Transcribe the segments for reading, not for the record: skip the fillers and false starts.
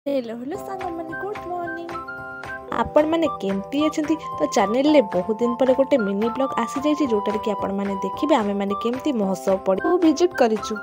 Hello hello सांगमाने good morning. आपण माने केमती अछंती तो चैनल ले बहुत दिन पर गोटे मिनी ब्लॉग आसी जाई जोटार कि आपण माने देखिबे आमे माने केमती महोत्सव पड़ी वो विजिट करिचु।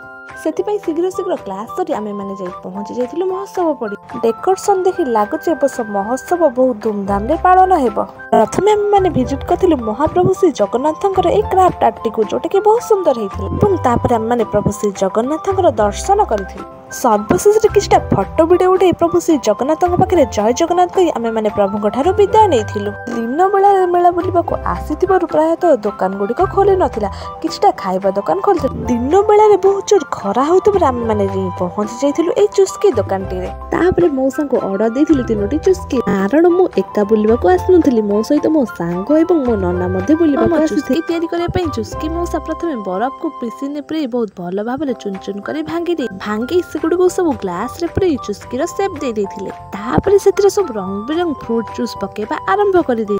सेति शीघ्र शीघ्र क्लास करी आमे माने जाई पहुंची जाइथिलु महोत्सव पड़ी। डेकोरेशन देखि लागुचे बस महोत्सव बहुत धूमधाम रे पालन हेबो। प्रथमे आमे माने विजिट करथिलु महाप्रभु श्री जगन्नाथंकर एक क्राफ्ट आर्ट को जोटा कि बहुत सुंदर हेथिला। एवं तापर आमे माने प्रभु श्री जगन्नाथंकर दर्शन करथिलु। सर्वशेष किछटा फोटो भिडियो उठे प्रभु श्री जगन्नाथ पाखे जय जगन्नाथ कही आमे माने प्रभु ठारू विदाय नहीं। दिन बेला मेला बुलवाक आसीथिबारु प्रायतः दुकान गुड़िक खोली नथिला। किछटा खाइबा दुकान खोलि दिन बेला बहुत जोर खरा होउतबार आमे माने पहुंची जाइथिलु ए चुस्की दुकानटी रे। तापरे मौसा को ऑर्डर देथिलु तीनोटी चुस्की। कारण मु एका बुलवाक आसनुथिली, मो सहित मो सांग एवं मो नन्ना मध्ये बुलवाक आसुथि। तयारी करे पई चुस्की मौसा प्रथमे बरफ को पिसिने प्रे बहुत भलो भाबरे चुन चुन करे भांगी सेगुडी को सब ग्लास रे पूरे चुस्की रो शेप दे देथिले। तापरे सेतिर सब रंग बिरंग फ्रूट जूस पकेबा आरंभ करि दे।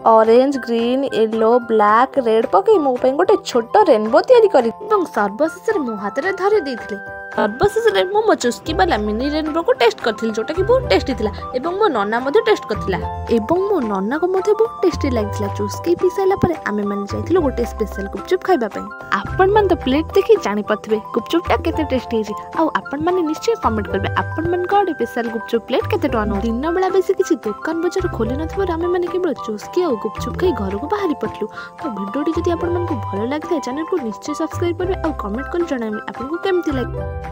Orange green yellow black red पके मो पे गोटे छोटो रेनबो तयारी करि एवं सर्वशेष मो हाथ रे धरि देथिले। सर्वशेष मो मो चुस्की वाला मिनी रेनबो को टेस्ट करथिल जोटा कि बहुत टेस्टी थिला एवं मो नन्ना मध्ये टेस्ट करथिला एवं मो नन्ना को मध्ये बहुत टेस्टी लागिथिला। चुस्की पी साइला परे आमे माने जाइथिलु गोटे स्पेशल गुपचुप खाइबा पई। आपण मान तो प्लेट देखि जानि पथबे गुपचुपटा केते टेस्टी हेछि। आ आपण माने निश्चय कमेंट करबे आपण मान का स्पेशल गुपचुप प्लेट केते टका न। दिन बेला बेसी किछि दुकान बजार खोली नथिबार आमे माने केवल चुस्की आ गुपचुप खाइ घर को बाहरी पटलु। तो वीडियोटी जदि आपण मान को भलो लागिथा चैनल को निश्चय सब्सक्राइब करबे आ कमेंट कर जणाइबे आपण को केमति लागे।